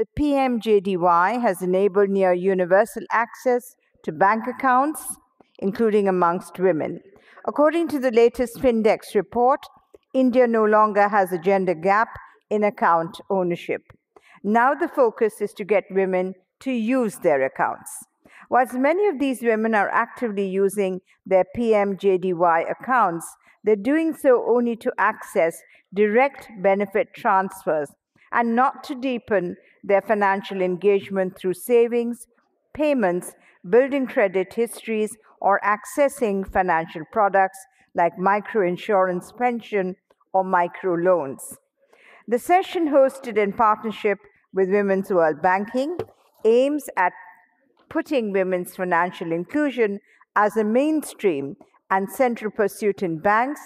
The PMJDY has enabled near universal access to bank accounts, including amongst women. According to the latest Findex report, India no longer has a gender gap in account ownership. Now the focus is to get women to use their accounts. Whilst many of these women are actively using their PMJDY accounts, they're doing so only to access direct benefit transfers and not to deepen their financial engagement through savings, payments, building credit histories, or accessing financial products like microinsurance, pension, or microloans. The session, hosted in partnership with Women's World Banking, aims at putting women's financial inclusion as a mainstream and central pursuit in banks,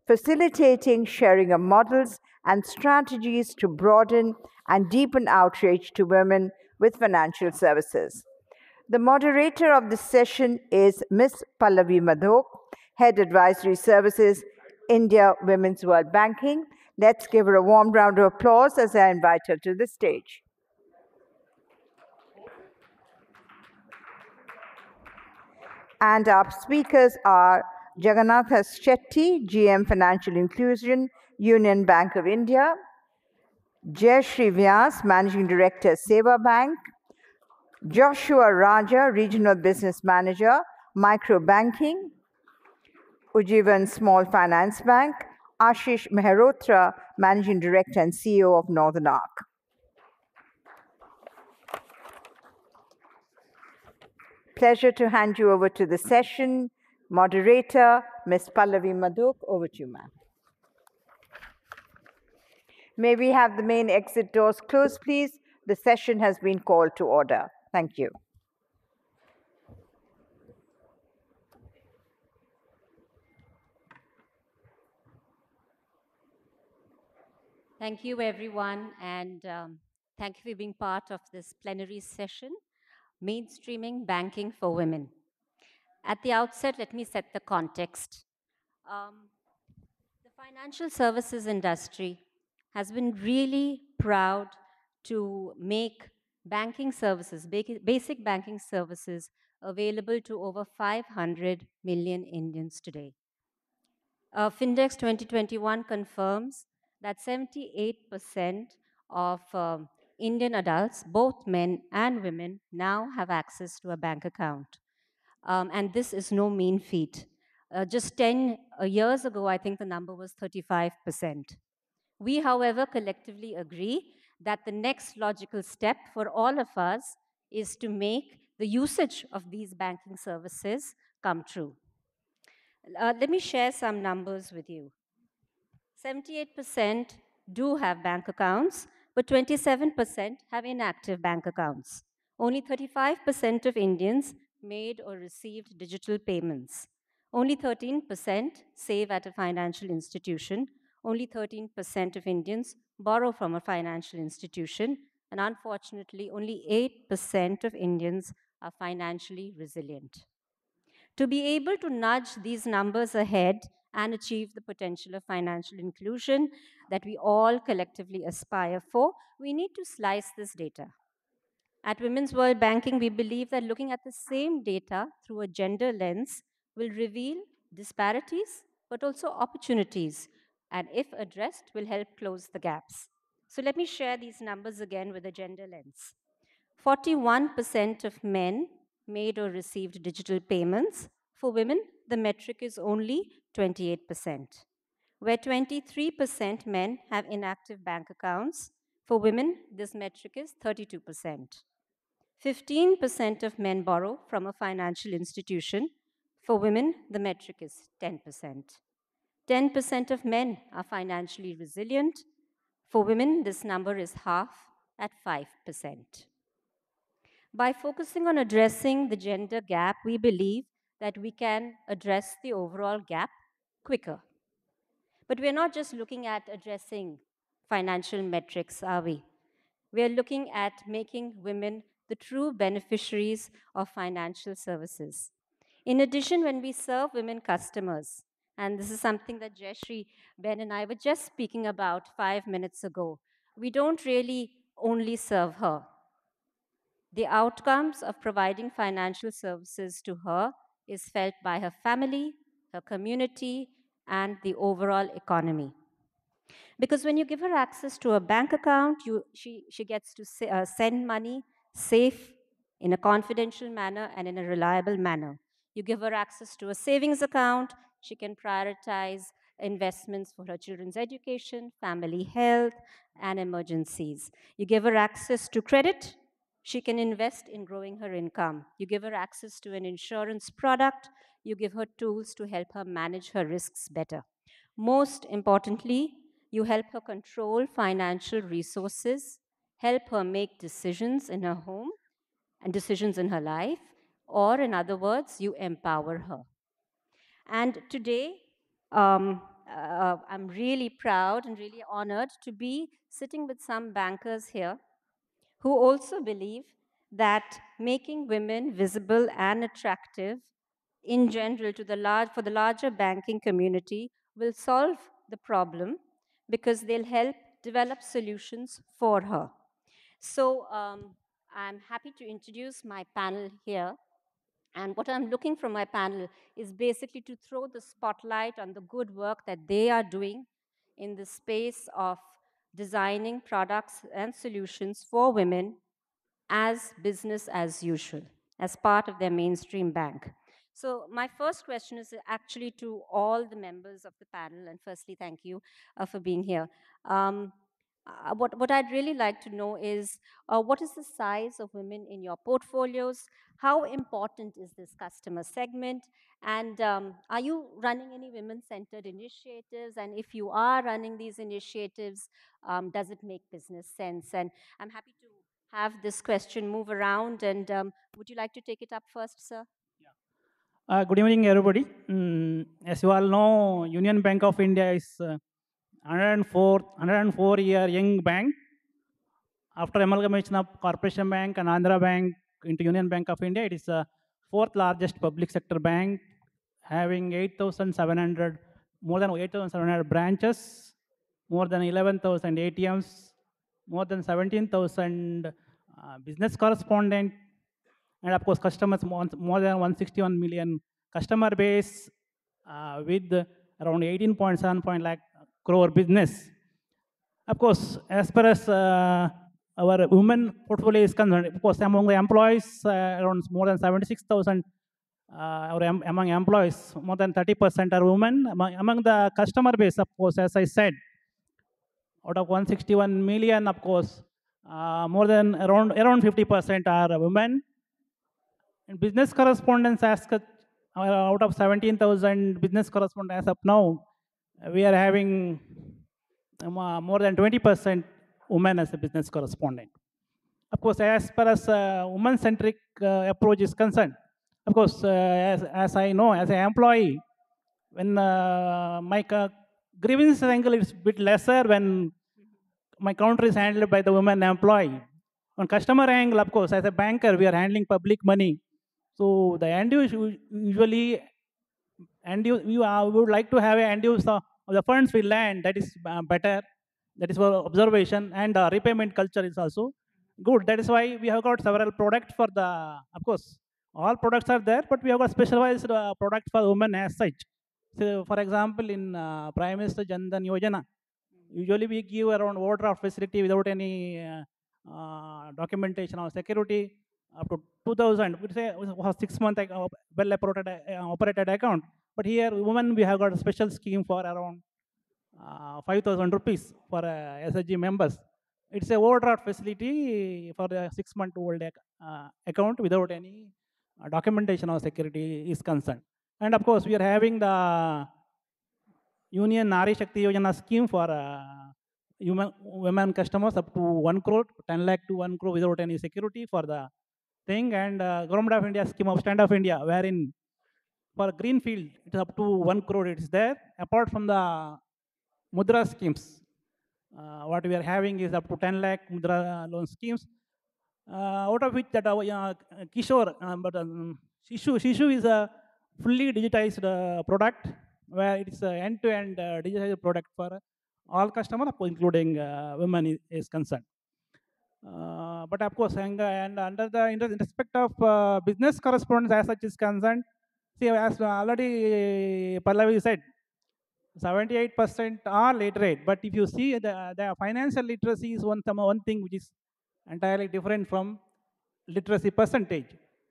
facilitating sharing of models and strategies to broaden and deepen outreach to women with financial services. The moderator of this session is Ms. Pallavi Madhok, Head Advisory Services, India Women's World Banking. Let's give her a warm round of applause as I invite her to the stage. And our speakers are Jagannatha Shetty, GM Financial Inclusion, Union Bank of India; Jayashree Vyas, Managing Director, Seva Bank; Joshua Raja, Regional Business Manager, Micro Banking, Ujjivan Small Finance Bank; Ashish Mehrotra, Managing Director and CEO of Northern Arc. Pleasure to hand you over to the session. Moderator, Ms. Pallavi Madhok, over to you, ma'am. May we have the main exit doors closed, please? The session has been called to order. Thank you. Thank you, everyone, and thank you for being part of this plenary session, Mainstreaming Banking for Women. At the outset, let me set the context. The financial services industry has been really proud to make banking services, basic banking services, available to over 500 million Indians today. Findex 2021 confirms that 78% of Indian adults, both men and women, now have access to a bank account. And this is no mean feat. Just 10 years ago, I think the number was 35%. We, however, collectively agree that the next logical step for all of us is to make the usage of these banking services come true. Let me share some numbers with you. 78% do have bank accounts, but 27% have inactive bank accounts. Only 35% of Indians made or received digital payments. Only 13% save at a financial institution. Only 13% of Indians borrow from a financial institution. And unfortunately, only 8% of Indians are financially resilient. To be able to nudge these numbers ahead and achieve the potential of financial inclusion that we all collectively aspire for, we need to slice this data. At Women's World Banking, we believe that looking at the same data through a gender lens will reveal disparities, but also opportunities, and if addressed, will help close the gaps. So let me share these numbers again with a gender lens. 41% of men made or received digital payments. For women, the metric is only 28%. Where 23% men have inactive bank accounts, for women, this metric is 32%. 15% of men borrow from a financial institution. For women, the metric is 10%. 10% of men are financially resilient. For women, this number is half at 5%. By focusing on addressing the gender gap, we believe that we can address the overall gap quicker. But we're not just looking at addressing financial metrics, are we? We're looking at making women the true beneficiaries of financial services. In addition, when we serve women customers, and this is something that Jayashree, Ben, and I were just speaking about 5 minutes ago, we don't really only serve her. The outcomes of providing financial services to her is felt by her family, her community, and the overall economy. Because when you give her access to a bank account, she gets to send money safe, in a confidential manner, and in a reliable manner. You give her access to a savings account, she can prioritize investments for her children's education, family health, and emergencies. You give her access to credit, she can invest in growing her income. You give her access to an insurance product, you give her tools to help her manage her risks better. Most importantly, you help her control financial resources, help her make decisions in her home and decisions in her life, or in other words, you empower her. And today, I'm really proud and really honored to be sitting with some bankers here who also believe that making women visible and attractive in general to for the larger banking community will solve the problem because they'll help develop solutions for her. So I'm happy to introduce my panel here. And what I'm looking from my panel is basically to throw the spotlight on the good work that they are doing in the space of designing products and solutions for women as business as usual, as part of their mainstream bank. So, my first question is actually to all the members of the panel, and firstly, thank you for being here. Um, what I'd really like to know is what is the size of women in your portfolios? How important is this customer segment? And are you running any women centered initiatives? And if you are running these initiatives, does it make business sense? And I'm happy to have this question move around. And would you like to take it up first, sir? Good evening, everybody. As you all know, Union Bank of India is 104-year young bank. After amalgamation of Corporation Bank and Andhra Bank into Union Bank of India, it is the fourth largest public sector bank, having 8,700, more than 8,700 branches, more than 11,000 ATMs, more than 17,000 business correspondent, and of course customers, more than 161 million customer base, with around 18.7 lakh crore business. Of course, as far as our women portfolio is concerned, of course, among the employees, around more than 76,000, among employees, more than 30% are women. Among the customer base, of course, as I said, out of 161 million, of course, more than around 50% are women. And business correspondents ask out of 17,000 business correspondents as of now, we are having more than 20% women as a business correspondent. Of course, as far as woman-centric approach is concerned, of course, as I know, as an employee, when my grievance angle is a bit lesser when my counter is handled by the woman employee. On customer angle, of course, as a banker, we are handling public money. So the end use usually, and you would like to have an end use of the funds we lend, that is better. That is for observation, and repayment culture is also good. That is why we have got several products for the, of course, all products are there, but we have got specialized products for women as such. So, for example, in Prime Minister Jan Dhan Yojana, usually we give around overdraft facility without any documentation or security up to 2,000. We say for 6 month well operated account. But here, women, we have got a special scheme for around 5,000 rupees for SHG members. It's a overdraft facility for the 6 month old account without any documentation or security is concerned. And of course, we are having the Union Nari Shakti Yojana scheme for women customers up to 1 crore, 10 lakh to 1 crore without any security for the thing. And Government of India scheme of Stand of India, wherein for greenfield, it is up to 1 crore, it is there. Apart from the Mudra schemes, what we are having is up to 10 lakh Mudra loan schemes. Out of which that Kishore, Shishu is a fully digitized product where it's an end-to-end digitized product for all customers, including women is concerned. But of course, and under the in respect of business correspondence as such is concerned, see, as already Pallavi said, 78% are literate. But if you see the financial literacy is one thing which is entirely different from literacy percentage.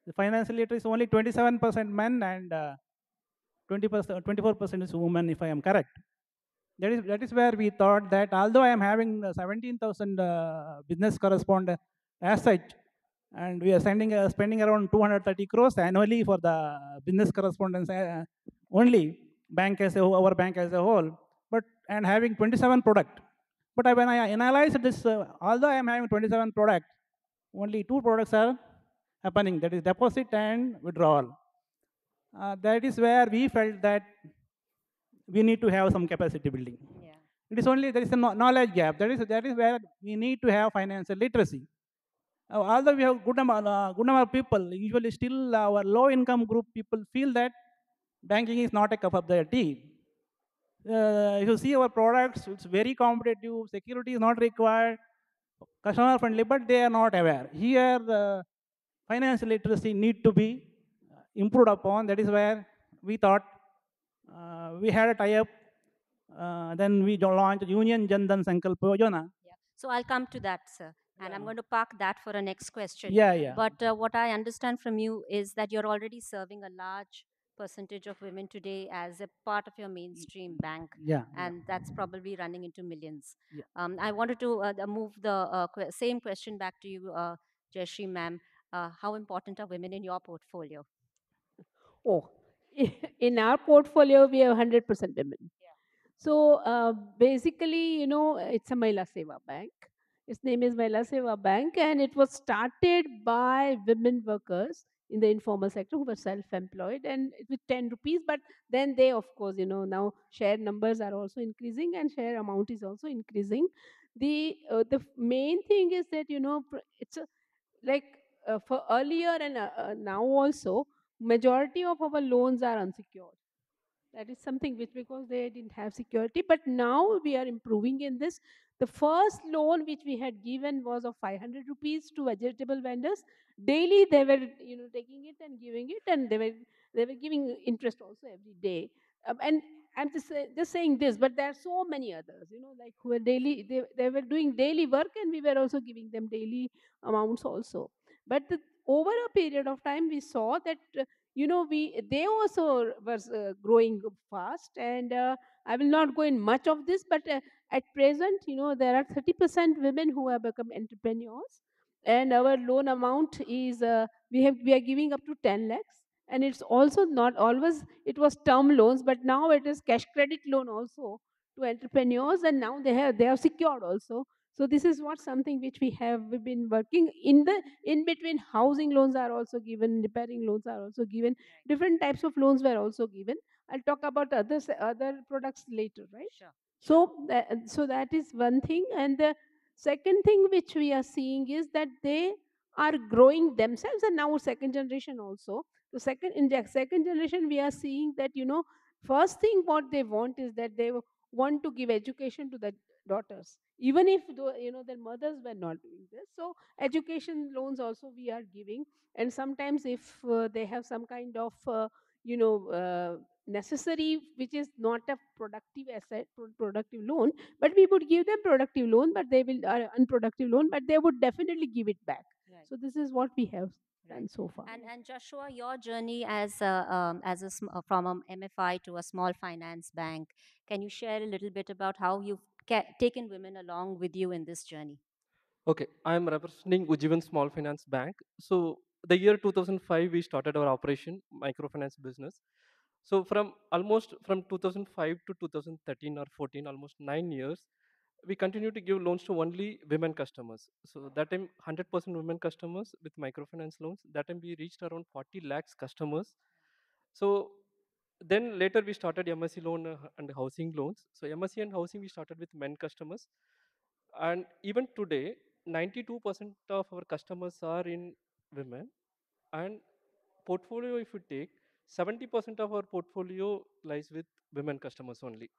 The financial literacy is only 27% men and 20%, 24% is women, if I am correct. That is where we thought that although I am having 17,000 business correspondent as such, and we are spending around 230 crores annually for the business correspondence only our bank as a whole, but and having 27 product. But when I analyze this, although I am having 27 products, only two products are happening. That is deposit and withdrawal. That is where we felt that we need to have some capacity building. Yeah. It is only there is a knowledge gap. That is where we need to have financial literacy. Although we have good number of people, usually still our low income group people feel that banking is not a cup of their tea. If you see our products, it's very competitive. Security is not required. Customer friendly, but they are not aware. Here, financial literacy need to be improved upon. That is where we thought we had a tie-up. Then we launched Union Jandan Sankalp Yojana. Yeah. So I'll come to that, sir. And I'm Yeah. going to park that for a next question. Yeah. But what I understand from you is that you're already serving a large percentage of women today as a part of your mainstream bank. Yeah. And that's probably running into millions. Yeah. I wanted to move the same question back to you, Jayashree ma'am. How important are women in your portfolio? Oh, in our portfolio, we have 100% women. So basically, it's a Mahila Seva Bank. Its name is Mahila Seva Bank, and it was started by women workers in the informal sector who were self-employed, and it was 10 rupees. But then they, of course, now share numbers are also increasing, and share amount is also increasing. The main thing is that it's like for earlier and now also, majority of our loans are unsecured. That is something which, because they didn't have security, but now we are improving in this. The first loan which we had given was of 500 rupees to vegetable vendors. Daily they were taking it and giving it, and they were giving interest also every day. And I'm just saying this, but there are so many others, like who are daily, they were doing daily work, and we were also giving them daily amounts also. But over a period of time, we saw that they also was growing fast, and I will not go in much of this, but at present, there are 30% women who have become entrepreneurs, and our loan amount is we are giving up to 10 lakhs, and it's also not always, it was term loans, but now it is cash credit loan also to entrepreneurs, and now they have secured also. So this is what something which we've been working in between. Housing loans are also given, repairing loans are also given, different types of loans were also given. I'll talk about other products later, right? Sure. So that is one thing, and the second thing which we are seeing is that they are growing themselves, and now second generation also. So second generation, we are seeing that first thing what they want is that they want to give education to the daughters, even if their mothers were not doing this. So education loans also we are giving, and sometimes if they have some kind of necessary which is not a productive asset, productive loan, but we would give them productive loan, but they will unproductive loan, but they would definitely give it back. Right. So this is what we have done Right. so far. And Joshua, your journey from a MFI to a small finance bank, can you share a little bit about how you've taken women along with you in this journey? Okay, I'm representing Ujjivan Small Finance Bank. So the year 2005, we started our operation microfinance business. So from 2005 to 2013 or 14, almost 9 years, we continue to give loans to only women customers. So that time, 100% women customers with microfinance loans. That time we reached around 40 lakhs customers. So then later we started MSC loan and housing loans. So MSC and housing we started with men customers, and even today 92% of our customers are in women, and portfolio if you take 70% of our portfolio lies with women customers only.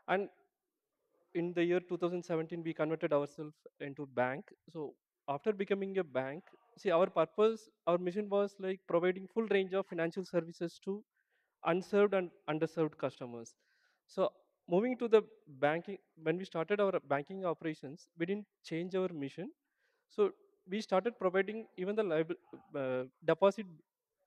And in the year 2017 we converted ourselves into bank, so after becoming a bank, see, our purpose, our mission was like providing full range of financial services to unserved and underserved customers. So moving to the banking, when we started our banking operations, we didn't change our mission. So we started providing even the deposit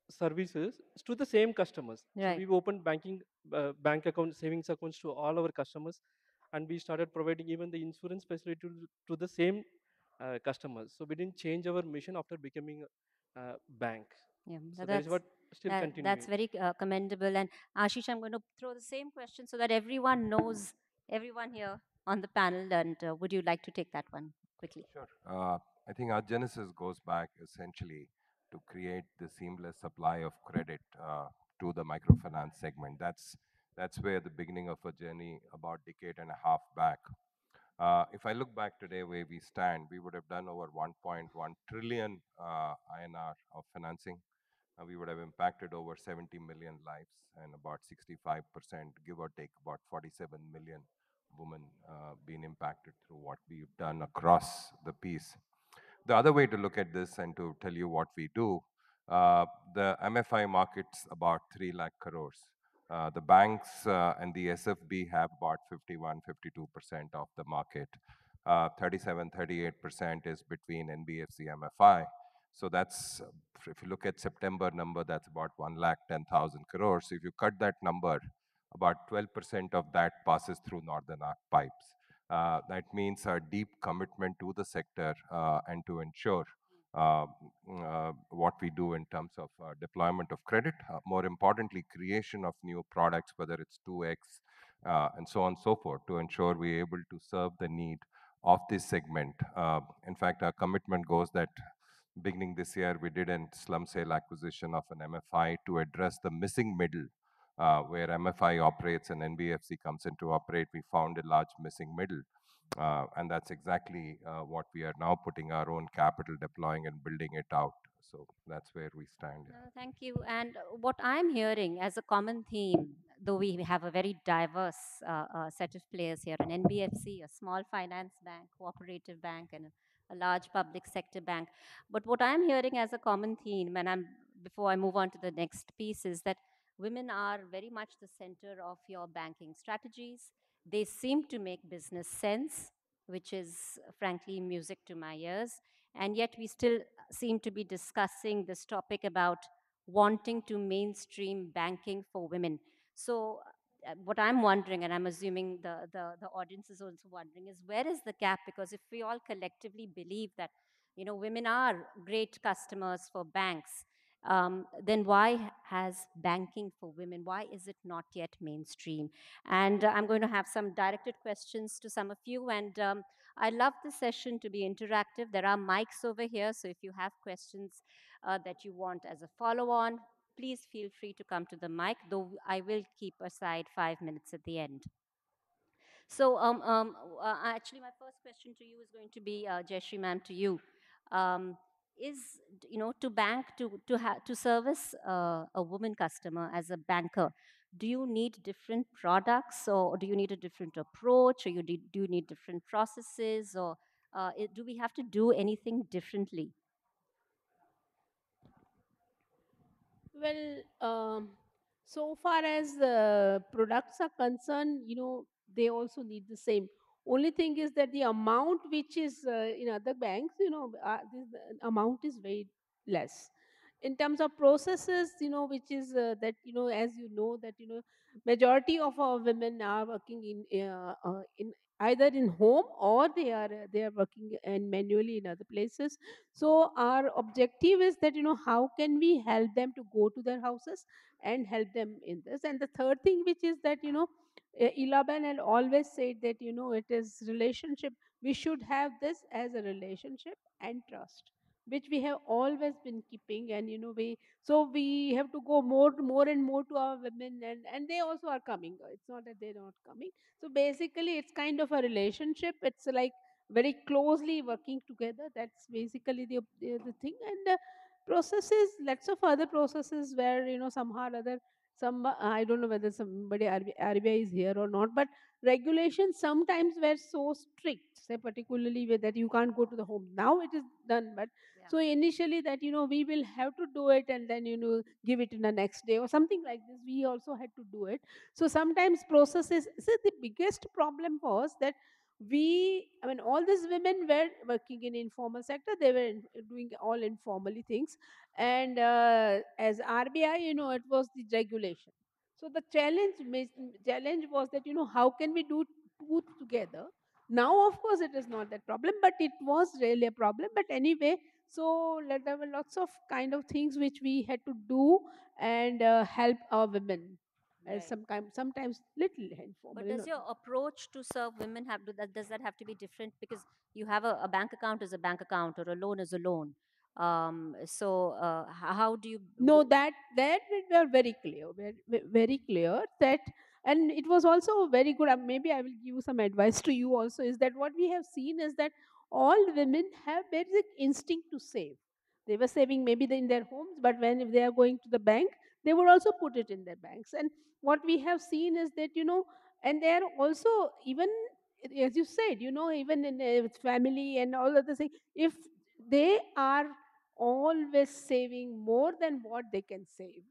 services to the same customers. So Right. we opened bank accounts, savings accounts to all our customers, and we started providing even the insurance facility to the same customers. So we didn't change our mission after becoming a bank. Yeah, So that is what still that's continuing. very commendable. And Ashish, I'm going to throw the same question so that everyone knows, everyone here on the panel. And would you like to take that one quickly? Sure. I think our genesis goes back essentially to create the seamless supply of credit to the microfinance segment. That's where the beginning of a journey about decade and a half back. If I look back today where we stand, we would have done over 1.1 trillion INR of financing. We would have impacted over 70 million lives and about 65%, give or take, about 47 million women being impacted through what we've done across the piece. The other way to look at this and to tell you what we do, the MFI market's about 3 lakh crores. The banks and the SFB have about 51, 52% of the market. 37, 38% is between NBFC, MFI. So that's, if you look at September number, that's about 1 lakh 10,000 crores. If you cut that number, about 12% of that passes through Northern Arc pipes. That means a deep commitment to the sector and to ensure uh, what we do in terms of deployment of credit. More importantly, creation of new products, whether it's 2x and so on and so forth, to ensure we're able to serve the need of this segment. In fact, our commitment goes that beginning this year, we did a slum sale acquisition of an MFI to address the missing middle where MFI operates and NBFC comes into operate. We found a large missing middle. And that's exactly what we are now putting our own capital, deploying and building it out. So that's where we stand. Thank you. And what I'm hearing as a common theme, though we have a very diverse set of players here, an NBFC, a small finance bank, cooperative bank, and a large public sector bank. But what I'm hearing as a common theme, and before I move on to the next piece, is that women are very much the center of your banking strategies. They seem to make business sense, which is frankly music to my ears. And yet we still seem to be discussing this topic about wanting to mainstream banking for women. So what I'm wondering, and I'm assuming the audience is also wondering, is where is the gap? Because if we all collectively believe that, women are great customers for banks, then why has banking for women, why is it not yet mainstream? And I'm going to have some directed questions to some of you. And I love this session to be interactive. There are mics over here, so if you have questions that you want as a follow on, please feel free to come to the mic, though I will keep aside 5 minutes at the end. So, actually, my first question to you is going to be, Jayashree ma'am, to you. Um, is to bank to service a woman customer as a banker, do you need different products, or do you need a different approach, or do you need different processes, or do we have to do anything differently? Well, so far as the products are concerned, they also need the same. Only thing is that the amount which is in other banks, this the amount is very less. In terms of processes, which is that, as you know, that, majority of our women are working in either in home, or they are working and manually in other places. So our objective is that, how can we help them to go to their houses and help them in this. And the third thing, which is that, Ilaban had always said that, it is relationship. We should have this as a relationship and trust, which we have always been keeping. And we have to go more and more to our women, and they also are coming. It's not that they're not coming. So basically it's kind of a relationship. It's like very closely working together. That's basically the thing. And processes, lots of other processes where, somehow or other, I don't know whether somebody RBI is here or not, but regulations sometimes were so strict, say particularly with that you can't go to the home. Now it is done, but Yeah. so initially that we will have to do it and then give it in the next day or something like this. We also had to do it. So sometimes processes. So the biggest problem was that I mean, all these women were working in informal sector. They were doing all informally things, and as RBI, it was the regulation. So the challenge was that how can we do two together. Now of course it is not that problem, but it was really a problem. But anyway, so there were lots of kind of things which we had to do and help our women as Right. sometimes little informal. But does your approach to serve women does that have to be different? Because you have a bank account as a bank account or a loan as a loan. How do you No, go? that we were very clear, very clear that, and it was also very good. Maybe I will give you some advice to you also. Is that what we have seen is that all women have basic instinct to save. They were saving maybe in their homes, but when if they are going to the bank, they would also put it in their banks. And what we have seen is that and they are also even as you said, even in family and all other things, if they are always saving more than what they can save.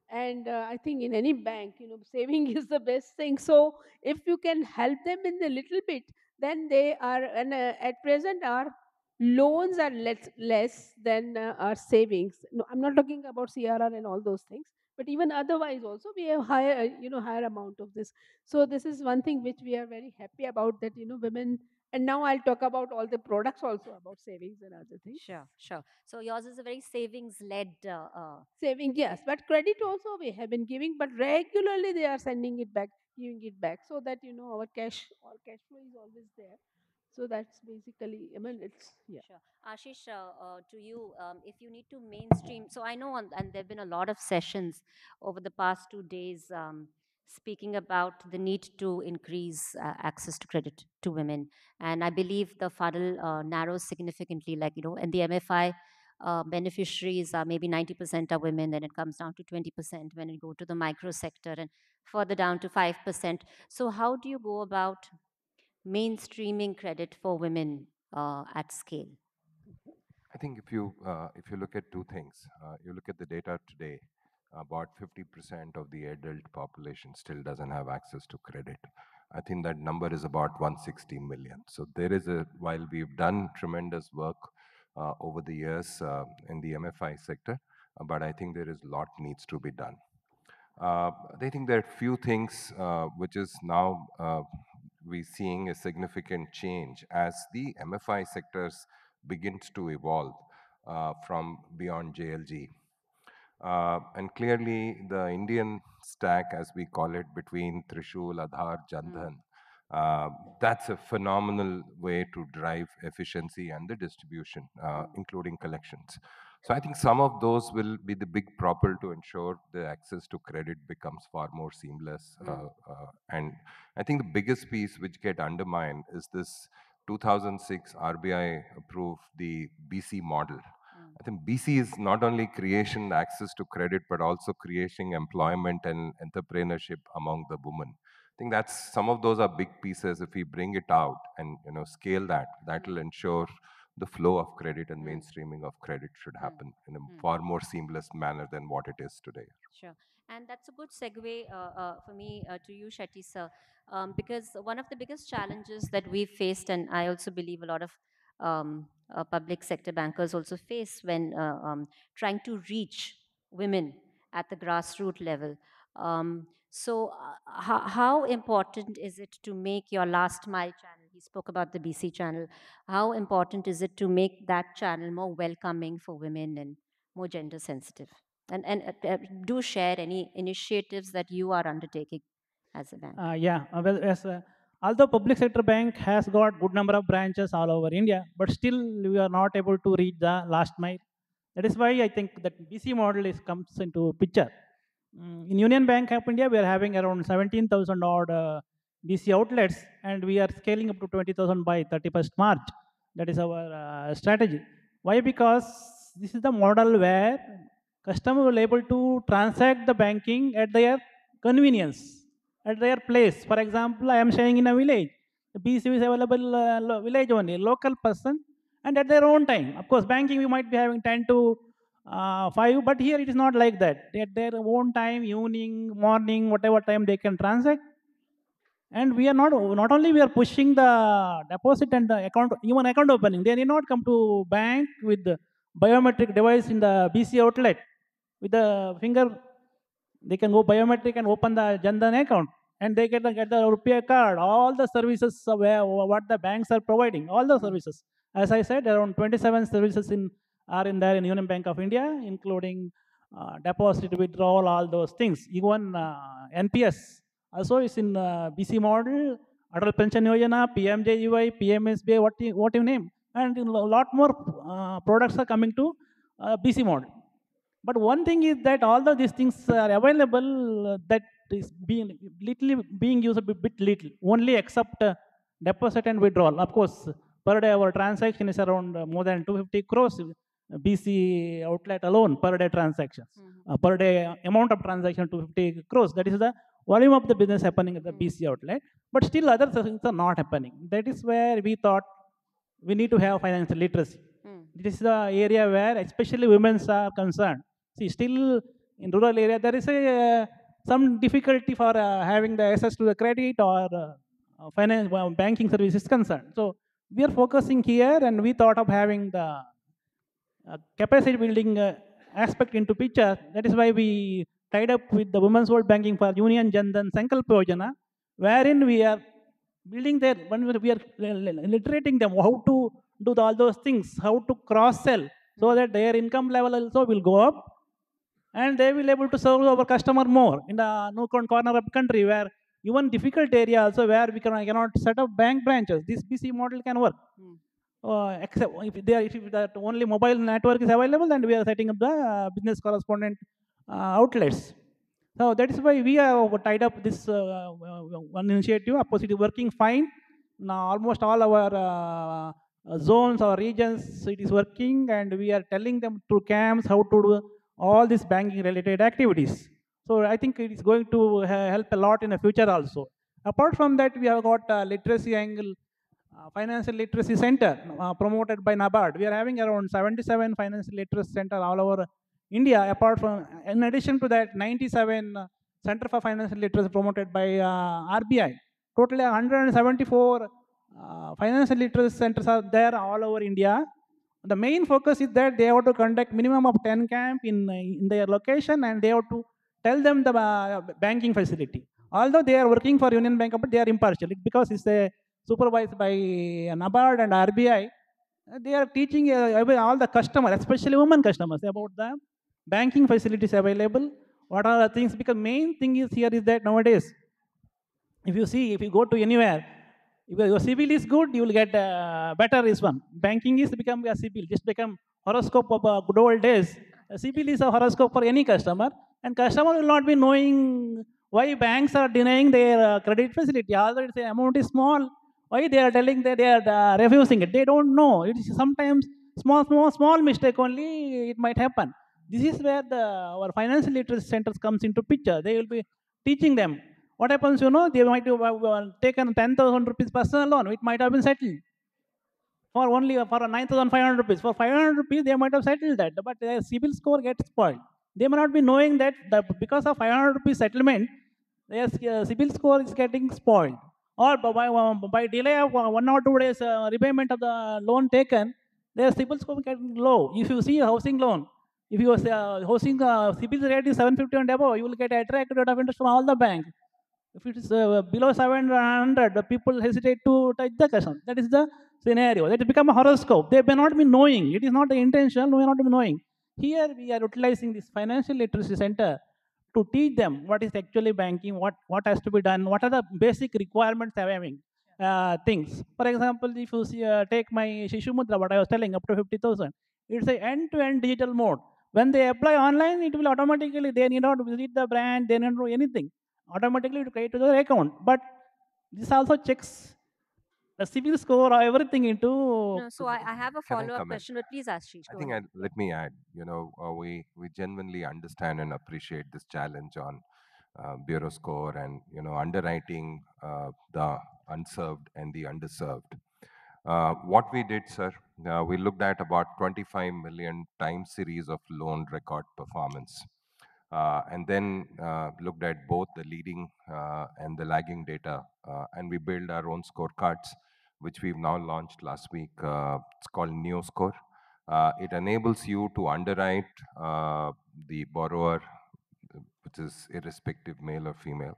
And I think in any bank, saving is the best thing. So if you can help them in a little bit, then they are, and at present our loans are less than our savings. No, I'm not talking about CRR and all those things, but even otherwise also we have higher amount of this. So this is one thing which we are very happy about, that women. And now I'll talk about all the products also about savings and other things. Sure, sure. So yours is a very savings-led. Saving, yes, but credit also we have been giving, but regularly they are sending it back, giving it back, so that our cash flow is always there. So that's basically, I mean, it's, yeah. Sure. Ashish, to you, if you need to mainstream, so I know, and there have been a lot of sessions over the past 2 days speaking about the need to increase access to credit to women. And I believe the funnel narrows significantly, like, and the MFI beneficiaries are maybe 90% are women, then it comes down to 20% when you go to the micro sector and further down to 5%. So, how do you go about mainstreaming credit for women at scale? I think if you look at two things, you look at the data today, about 50% of the adult population still doesn't have access to credit. I think that number is about 160 million. So there is while we've done tremendous work over the years in the MFI sector, but I think there is a lot needs to be done. I think there are few things which is now we seeing a significant change as the MFI sectors begins to evolve from beyond JLG. And clearly, the Indian stack, as we call it, between Trishul, Aadhaar, Jandhan, that's a phenomenal way to drive efficiency and the distribution, including collections. So I think some of those will be the big propel to ensure the access to credit becomes far more seamless. And I think the biggest piece which get undermined is this 2006 RBI approved the BC model. I think BC is not only creation access to credit, but also creating employment and entrepreneurship among the women. I think that's some of those are big pieces. If we bring it out and scale that, that will ensure the flow of credit and mainstreaming of credit should happen in a far more seamless manner than what it is today. Sure. And that's a good segue for me to you, Shetty sir, because one of the biggest challenges that we've faced, and I also believe a lot of public sector bankers also face when trying to reach women at the grassroots level. How important is it to make your last mile channel? He spoke about the BC channel. How important is it to make that channel more welcoming for women and more gender sensitive? And do share any initiatives that you are undertaking as a bank. Well, yes, although public sector bank has got good number of branches all over India, but still we are not able to reach the last mile. That is why I think that BC model comes into picture. In Union Bank of India, we are having around 17,000 odd BC outlets, and we are scaling up to 20,000 by 31st March. That is our strategy. Why? Because this is the model where customer will able to transact the banking at their convenience, at their place. For example, I am staying in a village. The BC is available village only, local person, and at their own time. Of course, banking we might be having 10 to 5, but here it is not like that. At their own time, evening, morning, whatever time they can transact. And we are not only we are pushing the deposit and the account, even account opening. They need not come to bank with the biometric device in the BC outlet. With the finger, they can go biometric and open the Jandan account, and they get the Rupee card. All the services where what the banks are providing, all the services. As I said, around 27 services are in there in Union Bank of India, including deposit, withdrawal, all those things. Even NPS also is in BC model, Adult Pension Yojana, PMJUI, PMSBI, what you name, and a lot more products are coming to BC model. But one thing is that although these things are available, that is being used a bit little, only except deposit and withdrawal. Of course, per day our transaction is around more than 250 crores BC outlet alone per day transactions. Per day amount of transaction 250 crores. That is the volume of the business happening at the BC outlet. But still other things are not happening. That is where we thought we need to have financial literacy. This is the area where especially women are concerned. See, still in rural area there is some difficulty for having the access to the credit or finance banking services concerned. So we are focusing here, and we thought of having the capacity building aspect into picture. That is why we tied up with the Women's World Banking for Union Jandan Sankalp Yojana, wherein we are building their, when we are literating them how to do all those things, how to cross sell, so that their income level also will go up, and they will able to serve our customer more in the nook and corner of the country where even difficult area also where we cannot set up bank branches. This BC model can work. Except if that only mobile network is available, then we are setting up the business correspondent outlets. So that is why we have tied up this one initiative. Of course, it is working fine. Now almost all our zones or regions, it is working, and we are telling them through camps how to do all these banking related activities. So I think it is going to help a lot in the future also. Apart from that, we have got literacy angle, financial literacy center promoted by NABARD. We are having around 77 financial literacy center all over India. Apart from, in addition to that, 97 Center for Financial Literacy promoted by RBI. Totally 174 financial literacy centers are there all over India. The main focus is that they have to conduct minimum of 10 camp in their location, and they have to tell them the banking facility. Although they are working for Union Bank, but they are impartial because it's supervised by NABARD and RBI. They are teaching all the customers, especially women customers, about the banking facilities available. What are the things? Because main thing is here is that nowadays, if you go to anywhere, if your CIBIL is good, you will get better is one. Banking is become a CIBIL, just become horoscope of good old days. A CIBIL is a horoscope for any customer, and customer will not be knowing why banks are denying their credit facility. Although the amount is small, why they are telling that they are refusing it? They don't know. It is sometimes small mistake only. It might happen. This is where our financial literacy centers comes into picture. They will be teaching them. What happens, they might have taken 10,000 rupees personal loan. It might have been settled for only for 9,500 rupees. For 500 rupees, they might have settled that, but their CIBIL score gets spoiled. They may not be knowing that because of 500 rupees settlement, their CIBIL score is getting spoiled. Or by delay of 1 or 2 days repayment of the loan taken, their CIBIL score is getting low. If you see a housing loan, if your housing CIBIL rate is 750 and above, you will get attracted rate of interest from all the banks. If it is below 700, the people hesitate to touch the customer. That is the scenario. That become a horoscope. They may not be knowing. It is not the intention. We may not be knowing. Here we are utilizing this financial literacy center to teach them what is actually banking, what has to be done, what are the basic requirements of having things. For example, if you see, take my Shishu Mudra, what I was telling, up to 50,000, it's an end-to-end digital mode. When they apply online, it will automatically, they need not visit the branch, they need not do anything. Automatically it will create to their account. But this also checks the civil score, everything into. No, so I have a Can I follow-up come in? question, but please, Ashish, I go think ahead. let me add, we genuinely understand and appreciate this challenge on bureau score and, underwriting the unserved and the underserved. What we did, sir, we looked at about 25 million time series of loan record performance. And then looked at both the leading and the lagging data. And we built our own scorecards, which we've now launched last week. It's called NeoScore. It enables you to underwrite the borrower, which is irrespective male or female,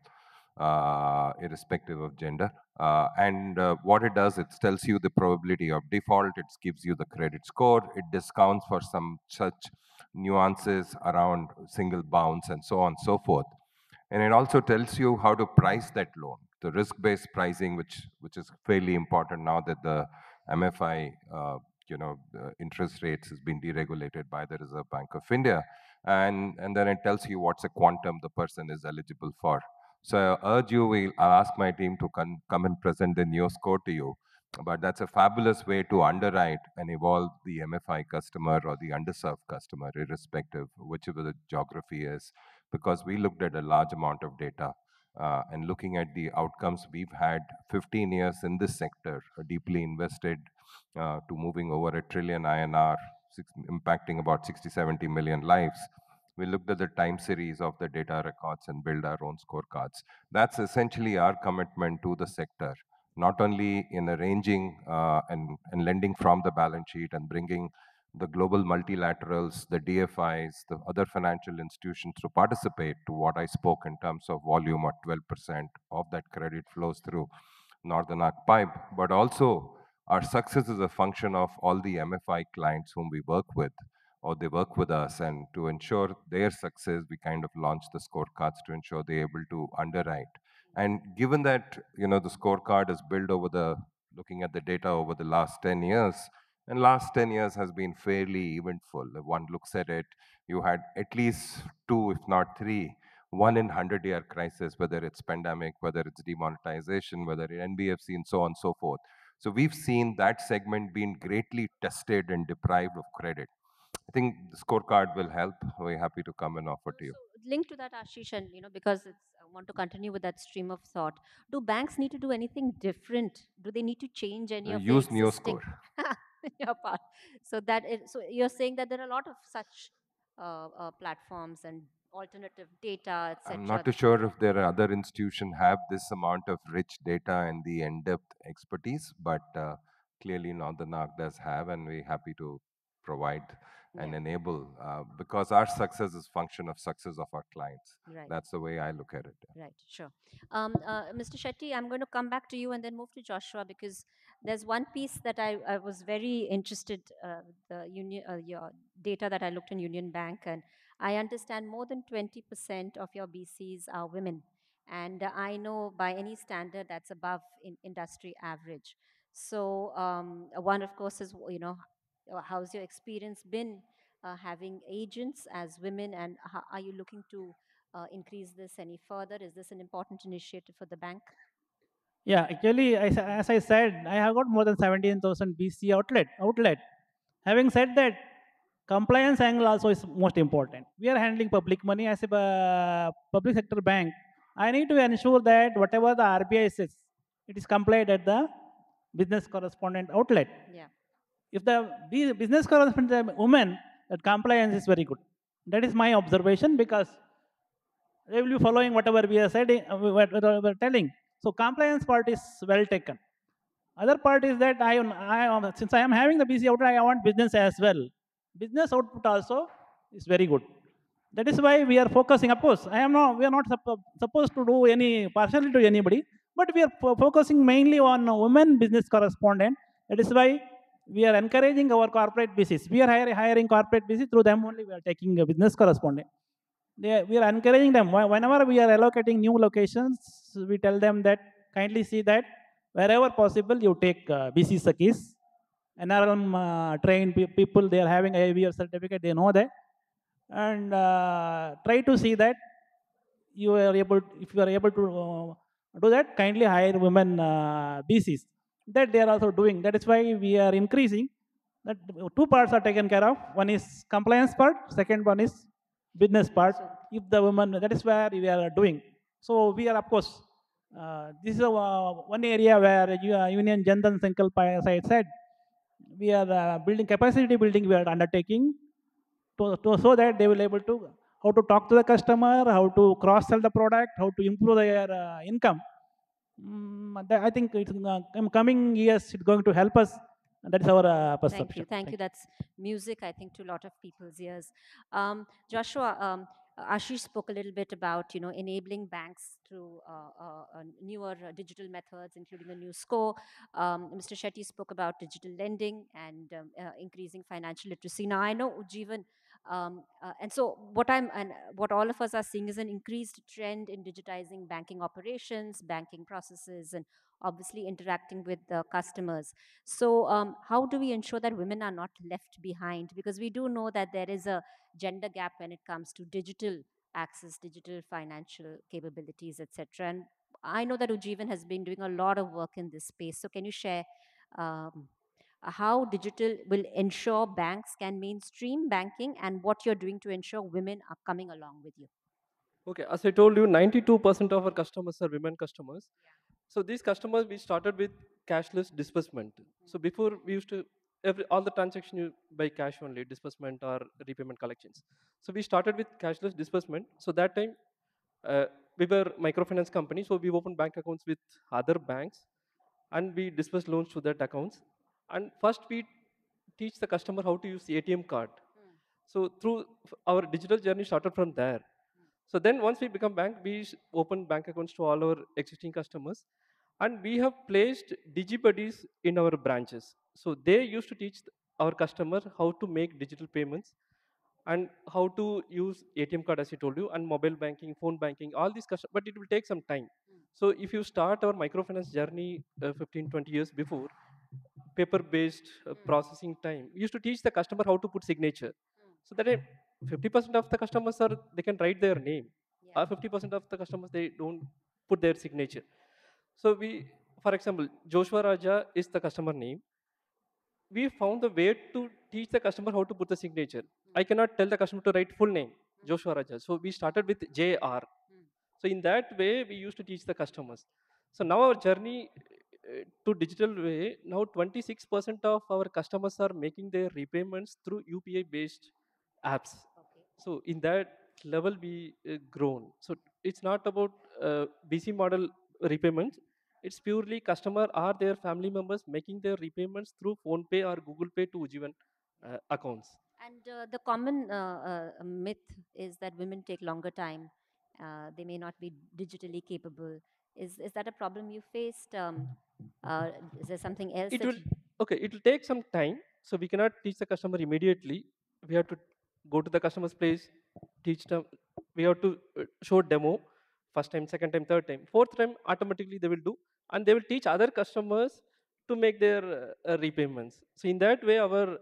irrespective of gender. And what it does, it tells you the probability of default, it gives you the credit score, it discounts for some such nuances around single bounce and so on and so forth. And it also tells you how to price that loan, the risk-based pricing, which is fairly important now that the MFI, the interest rates has been deregulated by the Reserve Bank of India, and then it tells you what's a quantum the person is eligible for. So I urge you, I'll ask my team to come and present the new score to you. But that's a fabulous way to underwrite and evolve the MFI customer or the underserved customer, irrespective whichever the geography is, because we looked at a large amount of data. And looking at the outcomes, we've had 15 years in this sector, deeply invested to moving over a trillion INR, impacting about 60, 70 million lives. We looked at the time series of the data records and build our own scorecards. That's essentially our commitment to the sector, not only in arranging and lending from the balance sheet and bringing the global multilaterals, the DFIs, the other financial institutions to participate to what I spoke in terms of volume or 12% of that credit flows through Northern Arc Pipe, but also our success is a function of all the MFI clients whom we work with or they work with us. And to ensure their success, we kind of launch the scorecards to ensure they're able to underwrite. And given that, the scorecard is built looking at the data over the last 10 years, and last 10 years has been fairly eventful. If one looks at it, you had at least two, if not three, one in 100-year crisis, whether it's pandemic, whether it's demonetization, whether it's NBFC, and so on and so forth. So we've seen that segment being greatly tested and deprived of credit. I think the scorecard will help. We're happy to come and offer to you. So linked to that, Ashish, and because I want to continue with that stream of thought. Do banks need to do anything different? Do they need to change any of the Use existing? NeoScore. Your part. So you're saying that there are a lot of such platforms and alternative data, I'm etc. not too sure if there are other institutions have this amount of rich data and the in-depth expertise, but clearly Northern Arc does have, and we're happy to provide and Yeah. enable because our success is function of success of our clients. Right. That's the way I look at it. Right, sure. Mr. Shetty, I'm going to come back to you and then move to Joshua because there's one piece that I was very interested your data that I looked in Union Bank, and I understand more than 20% of your BCs are women, and I know by any standard that's above industry average. So one, of course, is how's your experience been having agents as women, and how are you looking to increase this any further? Is this an important initiative for the bank? Yeah, actually, as I said, I have got more than 17,000 BC outlet. Having said that, compliance angle also is most important. We are handling public money as a public sector bank. I need to ensure that whatever the RBI says, it is complied at the business correspondent outlet. Yeah. If the business correspondent is a woman, that compliance is very good. That is my observation because they will be following whatever we are saying, whatever we are telling. So compliance part is well taken. Other part is that since I am having the BC output, I want business as well. Business output also is very good. That is why we are focusing. Of course, we are not supposed to do any partially to anybody, but we are focusing mainly on women business correspondent. That is why we are encouraging our corporate business. We are hiring corporate business through them only. We are taking a business correspondent. We are encouraging them. Whenever we are allocating new locations, we tell them that kindly see that wherever possible you take BC Sakis, NRM trained people, they are having IVF certificate, they know that. And try to see that if you are able to do that, kindly hire women BCs. That they are also doing. That is why we are increasing. That two parts are taken care of. One is compliance part. Second one is business part. If the woman, that is where we are doing. So we are, of course, this is one area where Union Jandan Sankalp side said we are building capacity building. We are undertaking so that they will able to how to talk to the customer, how to cross sell the product, how to improve their income. I think it's in coming years it's going to help us. That is our Thank you. perception. Thank you. That's music, I think, to a lot of people's ears. Joshua, Ashish spoke a little bit about, enabling banks through newer digital methods, including a new score. Mr. Shetty spoke about digital lending and increasing financial literacy. Now, I know Ujjivan, and so what all of us are seeing is an increased trend in digitizing banking operations, banking processes, and obviously interacting with the customers. So, how do we ensure that women are not left behind? Because we do know that there is a gender gap when it comes to digital access, digital financial capabilities, etc. And I know that Ujjivan has been doing a lot of work in this space. So, can you share how digital will ensure banks can mainstream banking and what you're doing to ensure women are coming along with you? Okay, as I told you, 92% of our customers are women customers. So these customers, we started with cashless disbursement. So before we used to, all the transaction you by cash only, disbursement or repayment collections. So we started with cashless disbursement. So that time, uh, we were microfinance company, so we opened bank accounts with other banks and we disperse loans to that accounts. And first we teach the customer how to use the ATM card. So through our digital journey started from there. So then once we become bank, we open bank accounts to all our existing customers. And we have placed DigiBuddies in our branches. So they used to teach our customer how to make digital payments and how to use ATM card, as I told you, and mobile banking, phone banking, all these customers, but it will take some time. So if you start our microfinance journey 15, 20 years before, paper-based processing time, we used to teach the customer how to put signature. So that 50% of the customers are, they can write their name, or 50% of the customers, they don't put their signature. So we, for example, Joshua Raja is the customer name. We found the way to teach the customer how to put the signature. I cannot tell the customer to write full name, Joshua Raja. So we started with JR. So in that way, we used to teach the customers. So now our journey to digital way, now 26% of our customers are making their repayments through UPI-based apps. So in that level, we grown. So it's not about BC model repayments. It's purely customer or their family members making their repayments through phone pay or Google Pay to Ujjivan accounts. And the common myth is that women take longer time. They may not be digitally capable. Is that a problem you faced? Is there something else It that will, okay, it will take some time. So we cannot teach the customer immediately. We have to go to the customer's place, teach them. We have to show demo first time, second time, third time. Fourth time, automatically they will do. And they will teach other customers to make their repayments. So in that way, our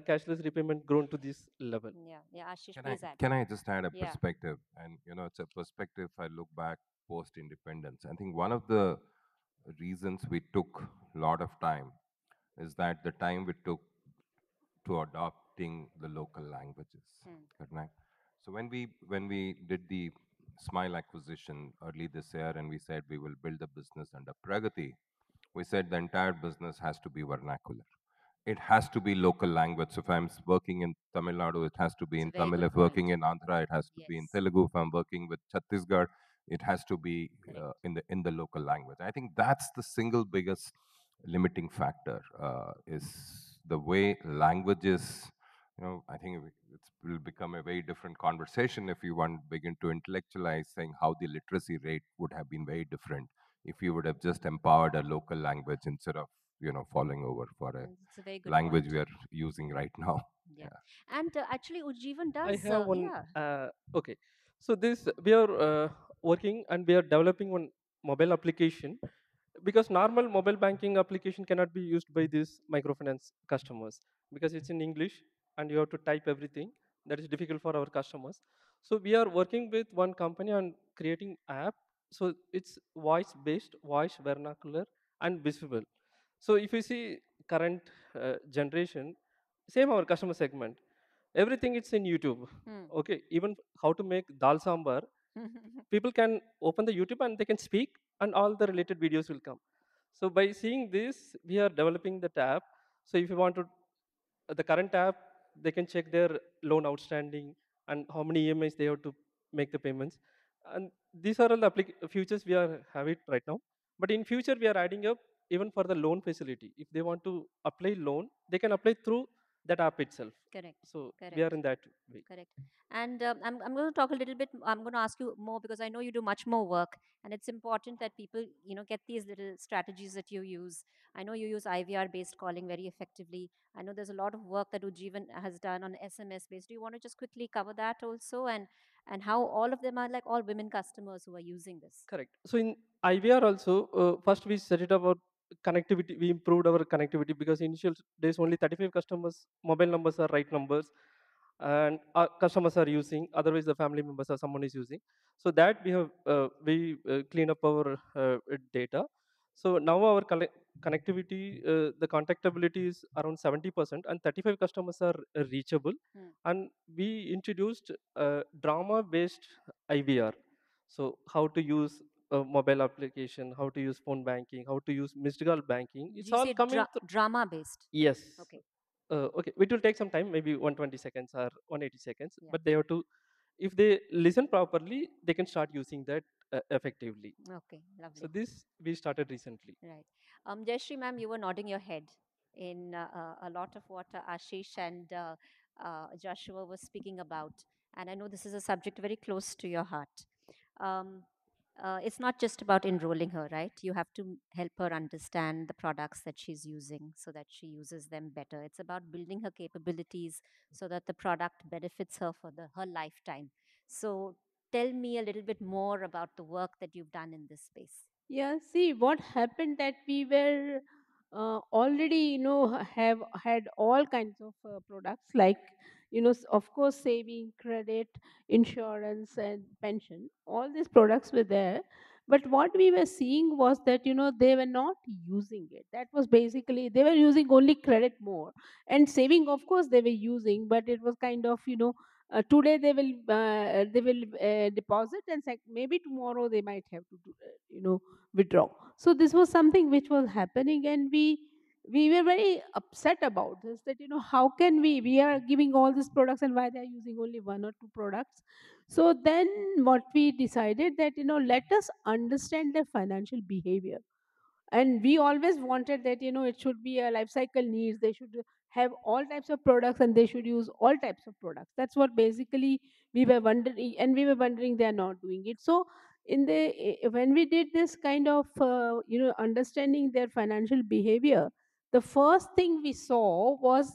cashless repayment grown to this level. Yeah, Ashish, Can I please add. can I just add a Yeah. perspective? And it's a perspective. I look back post independence. I think one of the reasons we took a lot of time is that the time we took to adopting the local languages. Correct? So when we did the Smile acquisition early this year, and we said we will build a business under Pragati, we said the entire business has to be vernacular. It has to be local language. So if I'm working in Tamil Nadu, it has to be It's a in very Tamil. good If working point. in Andhra, it has to be in Yes. Telugu. If I'm working with Chhattisgarh, it has to be Correct. in the local language. I think that's the single biggest limiting factor is the way languages. I think it will become a very different conversation if you want to begin to intellectualize saying how the literacy rate would have been very different if you would have just empowered a local language instead of falling over for a It's a very good language point. we are using right now. Yeah. And actually, Ujjivan I does, have one. yeah. Okay, so this we are working and we are developing one mobile application because normal mobile banking application cannot be used by these microfinance customers because it's in English and you have to type everything. That is difficult for our customers. So we are working with one company on creating app. So it's voice based, voice vernacular, and visible. So if you see current generation, same our customer segment, everything it's in YouTube. Okay, even how to make dal sambar, people can open the YouTube and they can speak, and all the related videos will come. So by seeing this, we are developing the tab. So if you want to, the current app, they can check their loan outstanding and how many EMIs they have to make the payments. And these are all the features we are have it right now. But in future, we are adding up even for the loan facility. If they want to apply loan, they can apply through that app itself. Correct. So we are Correct. in that way. Correct. And I'm going to talk a little bit. I'm going to ask you more because I know you do much more work, and it's important that people, get these little strategies that you use. I know you use IVR-based calling very effectively. I know there's a lot of work that Ujjivan has done on SMS-based. Do you want to just quickly cover that also, and how all of them are like all women customers who are using this? Correct. So in IVR also, first we set it about connectivity. We improved our connectivity because initial days only 35 customers mobile numbers are right numbers, and our customers are using. Otherwise, the family members or someone is using. So that we have clean up our data. So now our connectivity, the contactability is around 70%, and 35 customers are reachable. And we introduced drama-based IVR. So how to use a mobile application, how to use phone banking, how to use missed call banking. Did It's you all say coming through. drama-based? Yes. Okay. Okay. It will take some time, maybe 120 seconds or 180 seconds. Yeah. But they have to, if they listen properly, they can start using that effectively. Okay. So Lovely. this we started recently. Right. Jayashree ma'am, you were nodding your head in a lot of what Ashish and Joshua was speaking about. And I know this is a subject very close to your heart. Um, it's not just about enrolling her, right? You have to help her understand the products that she's using so that she uses them better. It's about building her capabilities so that the product benefits her for her lifetime. So tell me a little bit more about the work that you've done in this space. Yeah, see what happened that we were already, have had all kinds of products like, of course, saving, credit, insurance, and pension. All these products were there. But what we were seeing was that, they were not using it. That was basically, they were using only credit more. And saving, of course, they were using, but it was kind of, today they will deposit, and maybe tomorrow they might have to do, withdraw. So this was something which was happening, and we were very upset about this, that how can we are giving all these products, and why they are using only one or two products. So then what we decided, that let us understand their financial behavior. And we always wanted that it should be a life cycle needs, they should have all types of products, and they should use all types of products. That's what basically we were wondering, and we were wondering they are not doing it. So when we did this kind of understanding their financial behavior, the first thing we saw was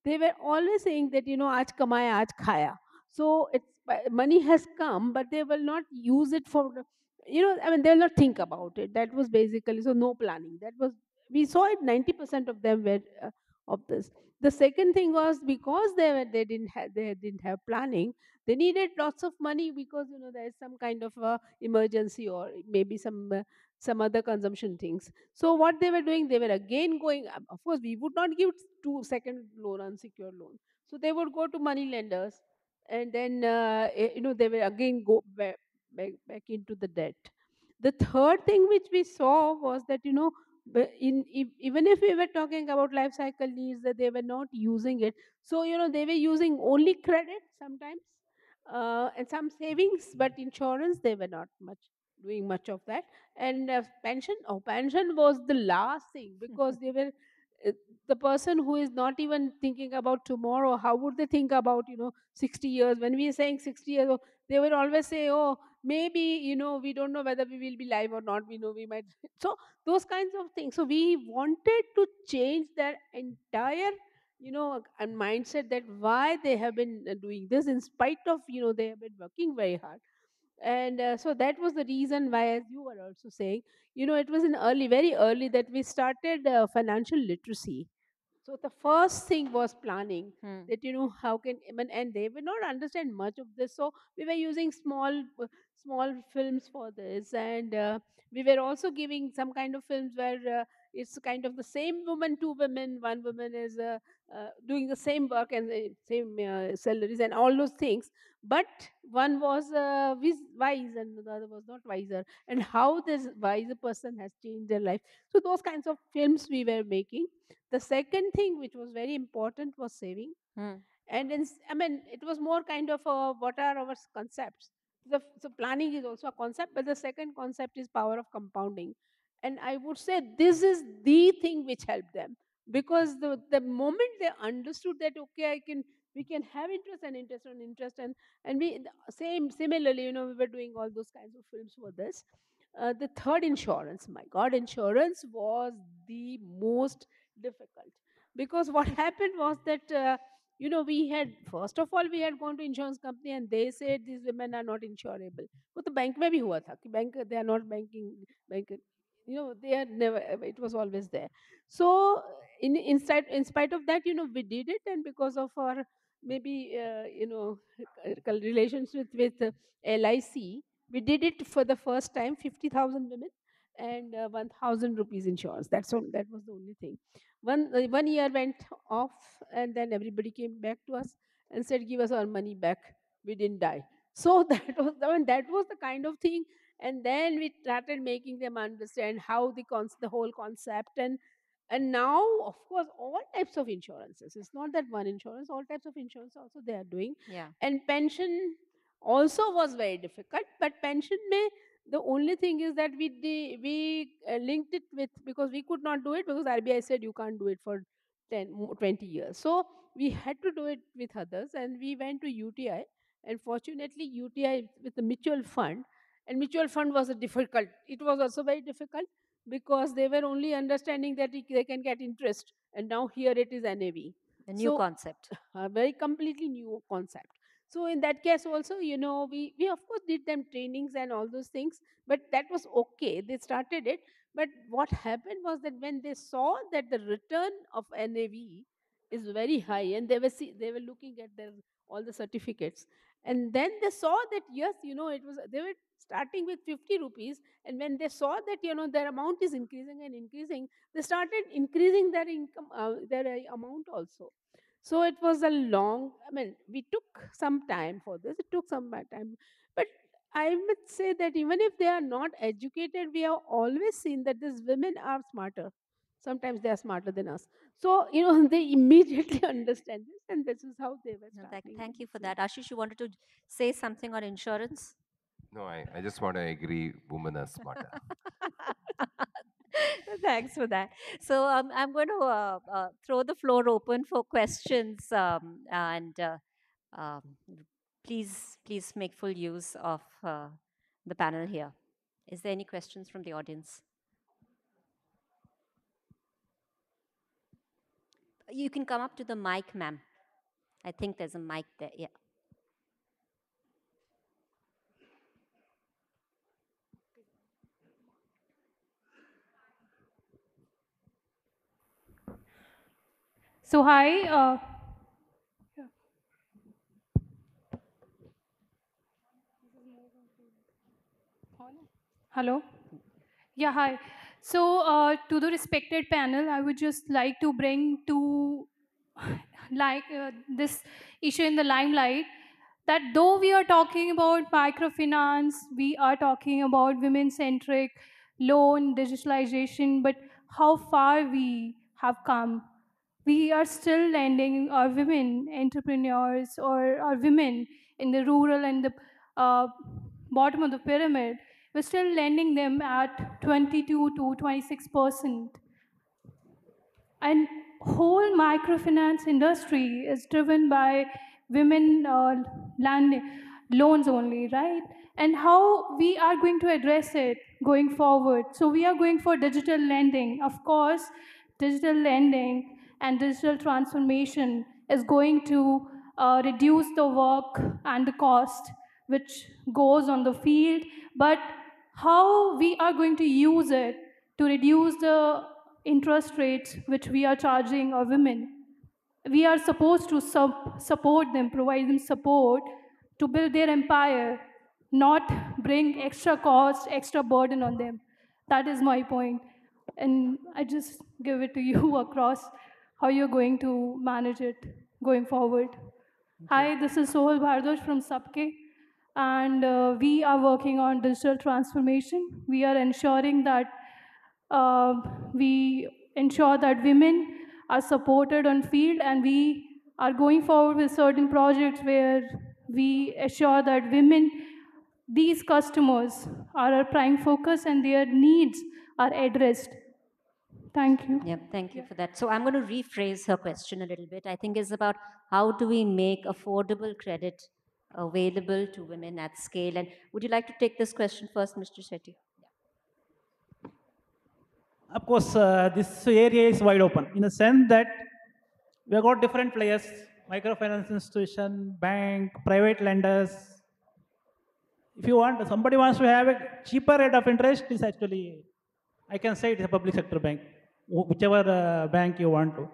they were always saying that aaj kamaya aaj khaya. So it's money has come, but they will not use it for, I mean, they'll not think about it. That was basically, so no planning. That was, we saw it, 90% of them were of this. The second thing was, because they didn't have planning, they needed lots of money, because there is some kind of emergency, or maybe some other consumption things. So what they were doing, they were again going, of course we would not give two second loan, unsecured loan. So they would go to money lenders, and then they will again go back into the debt. The third thing which we saw was that, even if we were talking about life cycle needs, that they were not using it. So they were using only credit sometimes, and some savings, but insurance they were not much doing much of that. And pension was the last thing, because they were uh, the person who is not even thinking about tomorrow, how would they think about 60 years? When we are saying 60 years, they will always say, oh, maybe we don't know whether we will be live or not, we know we might. So those kinds of things. So we wanted to change their entire and mindset, that why they have been doing this, in spite of they have been working very hard. And so that was the reason why, as you were also saying, it was in early, very early, that we started financial literacy. So the first thing was planning, that how can, and they will not understand much of this. So we were using small films for this, and we were also giving some kind of films where it's kind of the same woman, two women, one woman is doing the same work and the same salaries and all those things, but one was wise and the other was not wiser, and how this wiser person has changed their life. So those kinds of films we were making. The second thing which was very important was saving. And I mean, it was more kind of what are our concepts. So planning is also a concept, but the second concept is power of compounding. And I would say this is the thing which helped them, because the moment they understood that, okay, we can have interest and interest and interest, and we similarly, we were doing all those kinds of films for this. The third, insurance, my god, insurance was the most difficult, because what happened was that we had, first of all, we had gone to insurance company and they said these women are not insurable. वो तो bank में भी हुआ था कि bank, they are not banking bank, they are never, it was always there. So in spite of that, we did it, and because of our maybe relations with LIC, we did it for the first time, 50,000 women and 1,000 rupees insurance. That was the only thing. One year went off, and then everybody came back to us and said, give us our money back, we didn't die. So that was the kind of thing. And then we started making them understand how the whole concept, and now, of course, all types of insurances, it's not that one insurance, all types of insurance also they are doing. Yeah. And pension also was very difficult, but pension may, the only thing is that we linked it with, because we could not do it because RBI said you can't do it for 20 years. So we had to do it with others, and we went to UTI. And fortunately, UTI with the mutual fund, and mutual fund was it was also very difficult, because they were only understanding that they can get interest, and now here it is NAV. A new concept. A very completely new concept. So in that case also, we of course did them trainings and all those things, but that was okay. They started it. But what happened was that when they saw that the return of NAV is very high, and they were looking at all the certificates, and then they saw that, yes, they were starting with 50 rupees, and when they saw that, their amount is increasing and increasing, they started increasing their income, their amount also. So it was we took some time for this. It took some time. But I would say that even if they are not educated, we have always seen that these women are smarter. Sometimes they are smarter than us. So, they immediately understand this, and this is how they were starting. Thank you for that. Ashish, you wanted to say something on insurance? No, I just want to agree, women are smarter. Thanks for that. So I'm going to throw the floor open for questions, and um, please make full use of the panel here. Is there any questions from the audience? You can come up to the mic, ma'am. I think there's a mic there. Yeah. So hi. Hello. Yeah, hi. So to the respected panel, I would just like to bring to this issue in the limelight, that though we are talking about microfinance, we are talking about women-centric loan digitalization, but how far we have come. We are still lending our women entrepreneurs or our women in the rural and the bottom of the pyramid. We're still lending them at 22 to 26%. And whole microfinance industry is driven by women loans only, right? And how we are going to address it going forward. So we are going for digital lending. Of course, digital lending and digital transformation is going to reduce the work and the cost which goes on the field, but how we are going to use it to reduce the interest rates which we are charging our women. We are supposed to support them, provide them support to build their empire, not bring extra cost, extra burden on them. That is my point. And I just give it to you across how you're going to manage it going forward. Hi, this is Sohal Bhardosh from Sabke, and we are working on digital transformation. We are ensuring that uh, we ensure that women are supported on field, and we are going forward with certain projects where we assure that women, these customers, are our prime focus and their needs are addressed. Thank you. Yeah, thank you for that. So I'm going to rephrase her question a little bit. I think it's about how do we make affordable credit available to women at scale? And would you like to take this question first, Mr. Shetty? Of course, this area is wide open in the sense that we have got different players, microfinance institution, bank, private lenders. If you want, somebody wants to have a cheaper rate of interest, is actually, I can say it is a public sector bank, whichever bank you want to.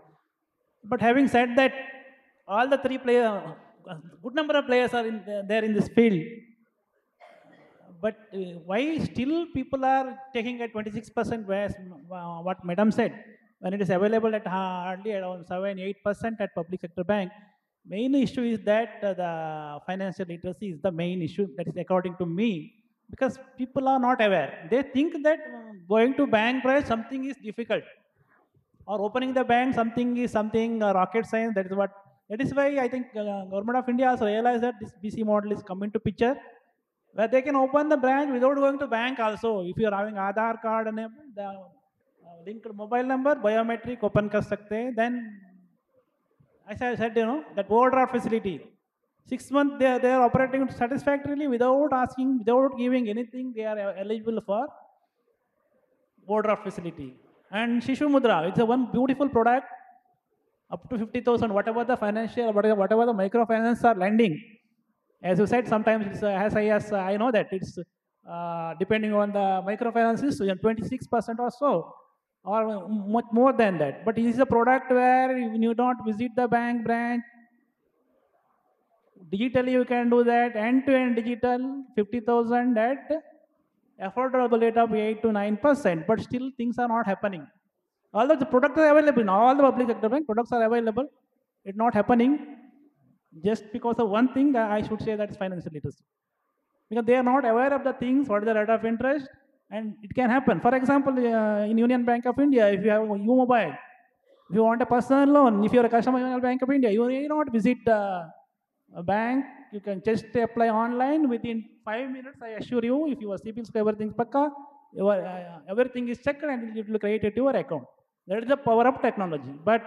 But having said that, all the three players, good number of players are there in this field. But why still people are taking at 26%, whereas what Madam said, when it is available at hardly around 7-8% at public sector bank? Main issue is that the financial literacy is the main issue. That is according to me, because people are not aware. They think that going to bank branch something is difficult, or opening the bank something is something rocket science. That is what. That is why I think government of India has realized that this BC model is coming to picture, where they can open the branch without going to bank also. If you are having Aadhaar card and the linked mobile number, biometric open kar sakte hain. Then, as I said, that overdraft facility, 6 months they are operating satisfactorily without asking, without giving anything. They are eligible for overdraft facility. And Shishu Mudra, it's a one beautiful product, up to 50,000, whatever the financial, whatever the microfinance are lending. As you said, sometimes it's as high as I know that it's depending on the microfinances, 26% or so, or much more than that. But it is a product where you don't visit the bank branch. Digitally, you can do that end-to-end digital, 50,000 at affordable rate of 8 to 9%. But still, things are not happening. Although the products are available in all the public sector bank, products are available, it's not happening. Just because of one thing, I should say that is financial literacy. Because they are not aware of the things, what is the rate of interest, and it can happen. For example, in Union Bank of India, if you have a U-Mobile, if you want a personal loan, if you are a customer in Union Bank of India, you need not visit a bank. You can just apply online within 5 minutes. I assure you, if your CIBIL score everything is pakka, everything is checked and it will create it to your account. That is the power of technology. But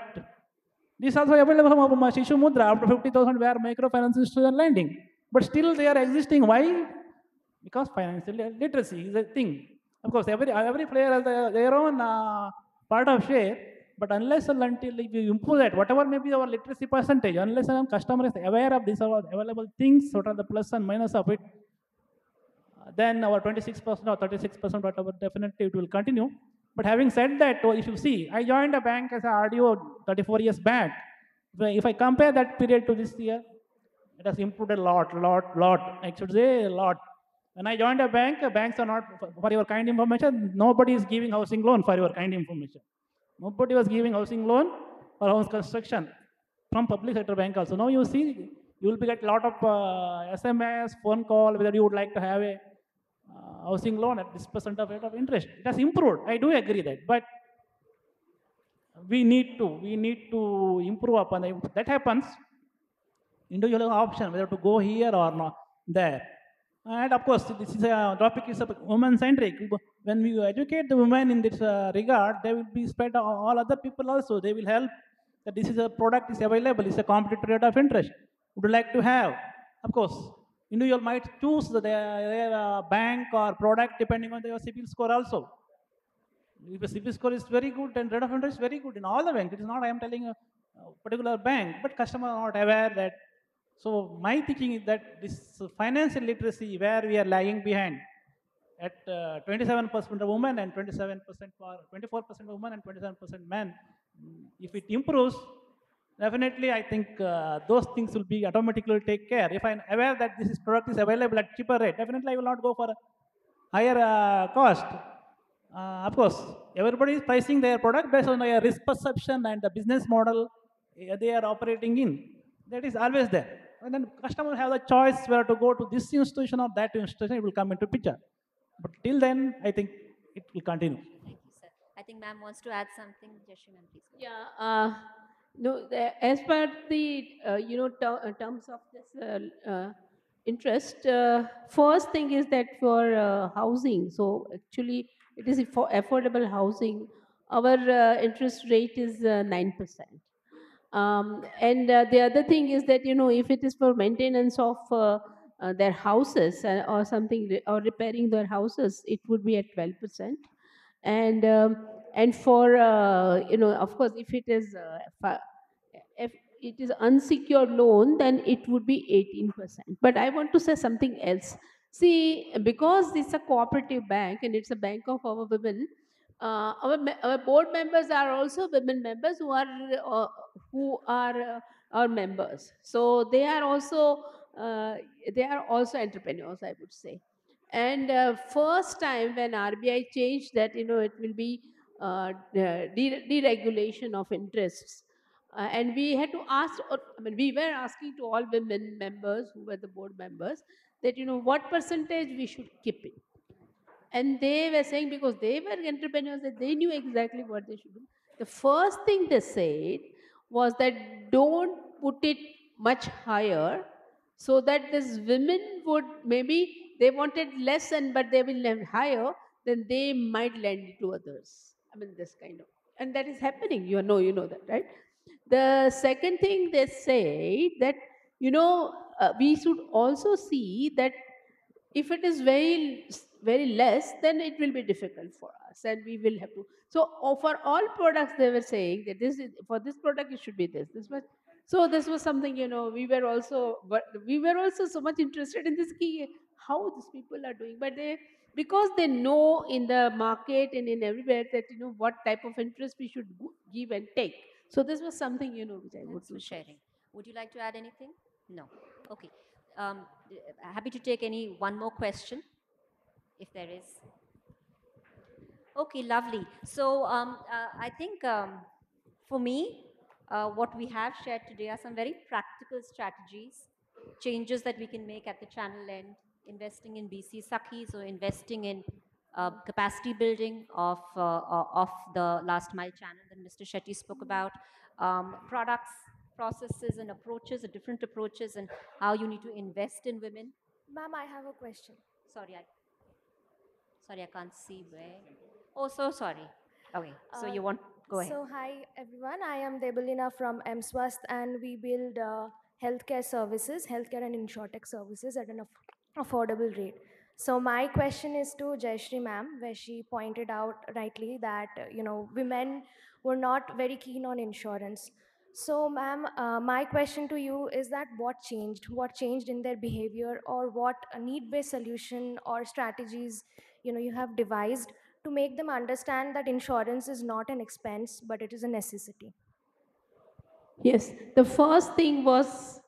this also available from Shishu Mudra up to 50,000 where microfinance institutions are lending. But still they are existing. Why? Because financial literacy is a thing. Of course, every player has their own part of share. But unless and until you improve that, whatever may be our literacy percentage, unless a customer is aware of these available things, what are the plus and minus of it, then our 26% or 36%, whatever, definitely it will continue. But having said that, if you see, I joined a bank as an RDO 34 years back. If I compare that period to this year, it has improved a lot. I should say a lot. When I joined a bank, banks are not, for your kind information, nobody is giving housing loan for your kind information. Nobody was giving housing loan for house construction from public sector bank also. Now you see, you will get a lot of SMS, phone call, whether you would like to have a housing loan at this percent of rate of interest. It has improved. I do agree that, but we need to improve upon it. If that happens, individual option whether to go here or not there. And of course, this is a topic is woman centric. When we educate the women in this regard, they will be spread all other people also. They will help that this is a product is available. It's a competitive rate of interest. Would you like to have? Of course, individual might choose their bank or product depending on their CIBIL score also. If a CIBIL score is very good and rate of interest is very good in all the banks, it is not I am telling a particular bank, but customers are not aware that. So my thinking is that this financial literacy where we are lagging behind at 27% of women and 27% for 24% women and 27% men. If it improves, definitely I think those things will be automatically take care. If I'm aware that this product is available at cheaper rate, definitely I will not go for a higher cost. Of course, everybody is pricing their product based on their risk perception and the business model they are operating in. That is always there. And then customers have the choice whether to go to this institution or that institution, it will come into picture. But till then, I think it will continue. Thank you, sir. I think ma'am wants to add something. Jashri ma'am, please. Yeah, no, as per the terms of this interest, first thing is that for housing. So actually, it is for affordable housing. Our interest rate is 9%. And the other thing is that if it is for maintenance of their houses or something or repairing their houses, it would be at 12%. And for of course, if it is unsecured loan, then it would be 18%. But I want to say something else. See, because it's a cooperative bank and it's a bank of our women, our board members are also women members who are our members. So they are also entrepreneurs, I would say. And first time when RBI changed that, it will be deregulation of interests. And we had to ask, we were asking to all women members who were the board members that, what percentage we should keep it. And they were saying, because they were entrepreneurs, that they knew exactly what they should do. The first thing they said was that don't put it much higher, so that this women would, maybe they wanted less, but they will have higher, then they might lend it to others. This kind of, and that is happening. You know that, right? The second thing they say that, we should also see that if it is very less, then it will be difficult for us, and we will have to. So for all products, they were saying that for this product it should be this was something, we were also so much interested in this key, how these people are doing. But because they know in the market and in everywhere that what type of interest we should give and take. So this was something which I would Thanks do. for sharing. Would you like to add anything? No. Okay. Happy to take one more question, if there is. Okay, lovely. So I think for me, what we have shared today are some very practical strategies, changes that we can make at the channel end, investing in BC Sakhis or investing in capacity building of the last mile channel that Mr. Shetty spoke about, products, processes and approaches, different approaches, and how you need to invest in women. Ma'am, I have a question. Sorry, I can't see where. Oh, so sorry. Okay, so you want, go ahead. So, hi everyone. I am Debalina from MSWAST, and we build healthcare services, healthcare and insurtech services at an affordable rate. So, my question is to Jayashri ma'am, where she pointed out rightly that women were not very keen on insurance. So, ma'am, my question to you is that what changed? What changed in their behavior, or what need-based solution or strategies you have devised to make them understand that insurance is not an expense, but it is a necessity? Yes, the first thing was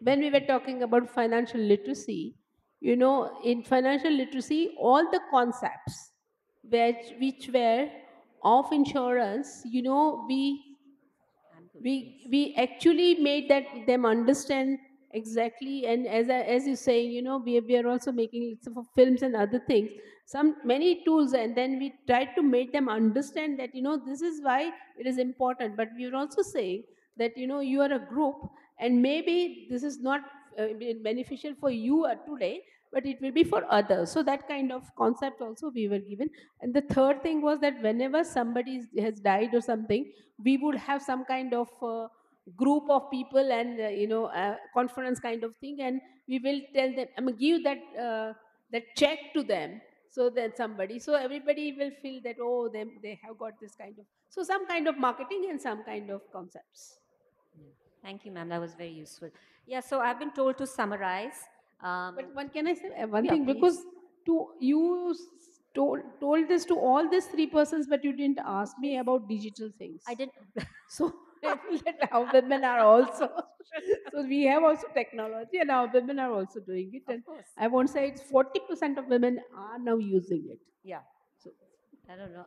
when we were talking about financial literacy. In financial literacy, all the concepts which were of insurance, we actually made them understand exactly. And as you saying, we are also making lots of films and other things, many tools, and then we tried to make them understand that this is why it is important. But we are also saying that you are a group, and maybe this is not beneficial for you today, but it will be for others. So that kind of concept also we were given. And the third thing was that whenever somebody has died or something, we would have some kind of group of people, and conference kind of thing, and we will tell them, give that check to them, so that so everybody will feel that, oh, they have got this kind of, so some kind of marketing and some kind of concepts. Thank you, ma'am. That was very useful. Yeah, so I've been told to summarize. But can I say one Yeah, thing? please. Because told this to all these three persons, but you didn't ask me about digital things. I didn't. So I feel that our women are also. So we have also technology, and our women are also doing it. And course. I won't say it's 40% of women are now using it. Yeah. So I don't know,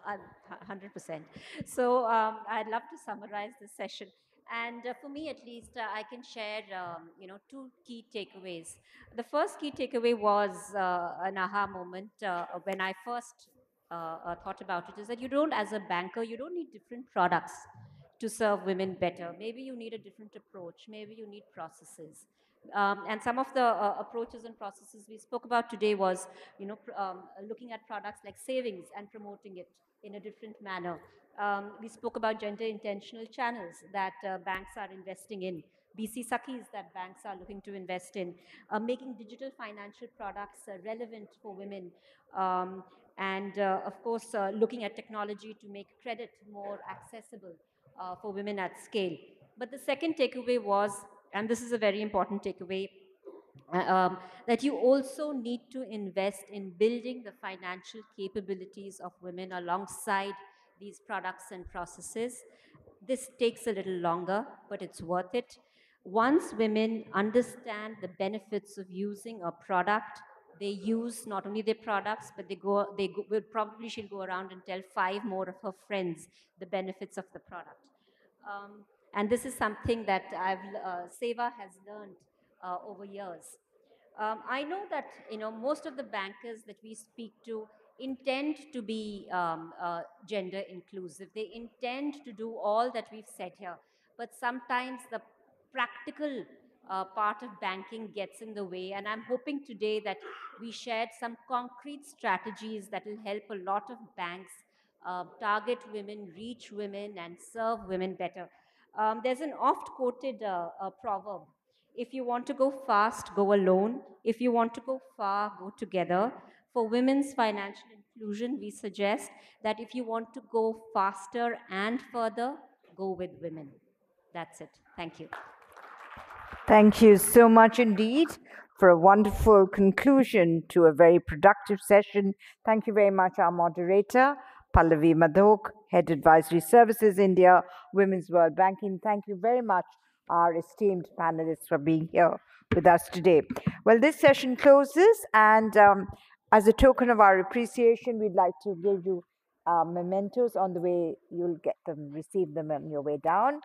100%. So I'd love to summarize this session. And for me, at least, I can share, two key takeaways. The first key takeaway was an aha moment when I first thought about it, is that you don't, as a banker, you don't need different products to serve women better. Maybe you need a different approach. Maybe you need processes. And some of the approaches and processes we spoke about today was, looking at products like savings and promoting it in a different manner. We spoke about gender intentional channels that banks are investing in, BC Sakis that banks are looking to invest in, making digital financial products relevant for women, and of course, looking at technology to make credit more accessible for women at scale. But the second takeaway was, and this is a very important takeaway, that you also need to invest in building the financial capabilities of women alongside these products and processes. This takes a little longer, but it's worth it. Once women understand the benefits of using a product, they use not only their products, but will probably she'll go around and tell 5 more of her friends the benefits of the product. And this is something that Seva has learned over years. I know that most of the bankers that we speak to intend to be gender inclusive. They intend to do all that we've said here, but sometimes the practical part of banking gets in the way. And I'm hoping today that we shared some concrete strategies that will help a lot of banks target women, reach women, and serve women better. There's an oft quoted proverb: if you want to go fast, go alone. If you want to go far, go together. For women's financial inclusion, we suggest that if you want to go faster and further, go with women. That's it. Thank you. Thank you so much indeed for a wonderful conclusion to a very productive session. Thank you very much, our moderator, Pallavi Madhok, Head Advisory Services India, Women's World Banking. Thank you very much, our esteemed panelists, for being here with us today. Well, this session closes, and as a token of our appreciation, we'd like to give you mementos on the way. You'll get them, receive them on your way down.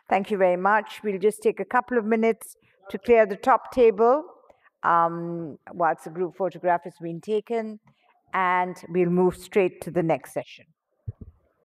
Thank you very much. We'll just take a couple of minutes to clear the top table whilst the group photograph has been taken, and we'll move straight to the next session.